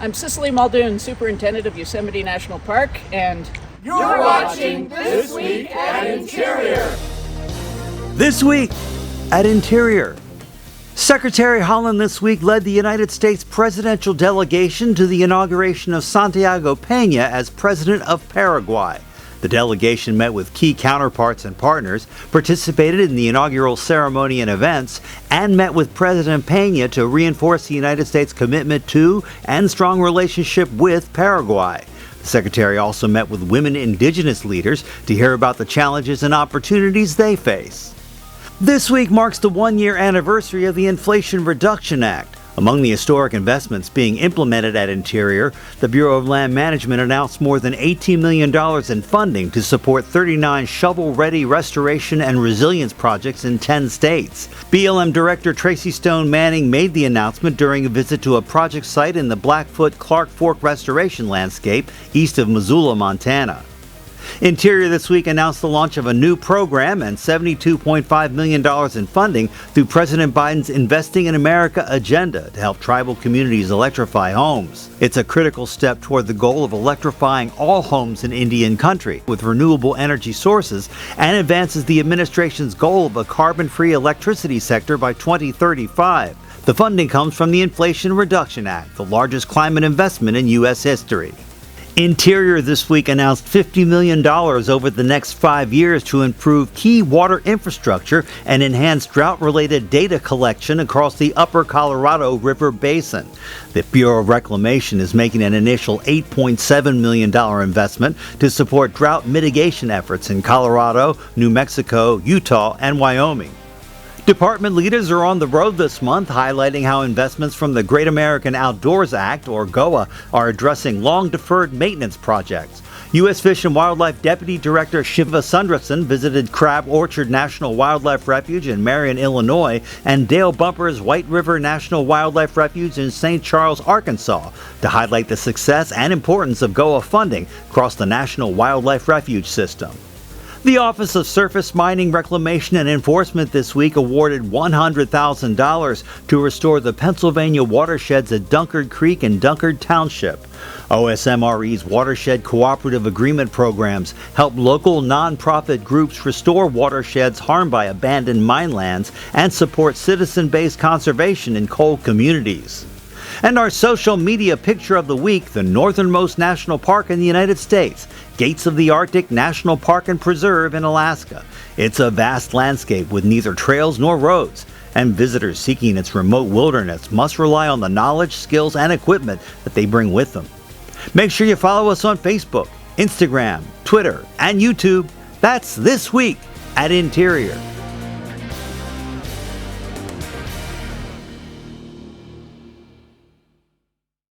I'm Cicely Muldoon, Superintendent of Yosemite National Park, and you're watching This Week at Interior. This Week at Interior. Secretary Haaland this week led the United States presidential delegation to the inauguration of Santiago Peña as president of Paraguay. The delegation met with key counterparts and partners, participated in the inaugural ceremony and events, and met with President Peña to reinforce the United States' commitment to and strong relationship with Paraguay. The secretary also met with women indigenous leaders to hear about the challenges and opportunities they face. This week marks the one-year anniversary of the Inflation Reduction Act. Among the historic investments being implemented at Interior, the Bureau of Land Management announced more than $18 million in funding to support 39 shovel-ready restoration and resilience projects in 10 states. BLM Director Tracy Stone Manning made the announcement during a visit to a project site in the Blackfoot-Clark Fork restoration landscape east of Missoula, Montana. Interior this week announced the launch of a new program and $72.5 million in funding through President Biden's Investing in America agenda to help tribal communities electrify homes. It's a critical step toward the goal of electrifying all homes in Indian country with renewable energy sources and advances the administration's goal of a carbon-free electricity sector by 2035. The funding comes from the Inflation Reduction Act, the largest climate investment in U.S. history. Interior this week announced $50 million over the next 5 years to improve key water infrastructure and enhance drought-related data collection across the upper Colorado River Basin. The Bureau of Reclamation is making an initial $8.7 million investment to support drought mitigation efforts in Colorado, New Mexico, Utah, and Wyoming. Department leaders are on the road this month, highlighting how investments from the Great American Outdoors Act, or GOA, are addressing long-deferred maintenance projects. U.S. Fish and Wildlife Deputy Director Shiva Sundaresan visited Crab Orchard National Wildlife Refuge in Marion, Illinois, and Dale Bumper's White River National Wildlife Refuge in St. Charles, Arkansas, to highlight the success and importance of GOA funding across the National Wildlife Refuge system. The Office of Surface Mining Reclamation and Enforcement this week awarded $100,000 to restore the Pennsylvania watersheds at Dunkard Creek and Dunkard Township. OSMRE's Watershed Cooperative Agreement programs help local nonprofit groups restore watersheds harmed by abandoned mine lands and support citizen-based conservation in coal communities. And our social media picture of the week, the northernmost national park in the United States, Gates of the Arctic National Park and Preserve in Alaska. It's a vast landscape with neither trails nor roads, and visitors seeking its remote wilderness must rely on the knowledge, skills, and equipment that they bring with them. Make sure you follow us on Facebook, Instagram, Twitter, and YouTube. That's This Week at Interior.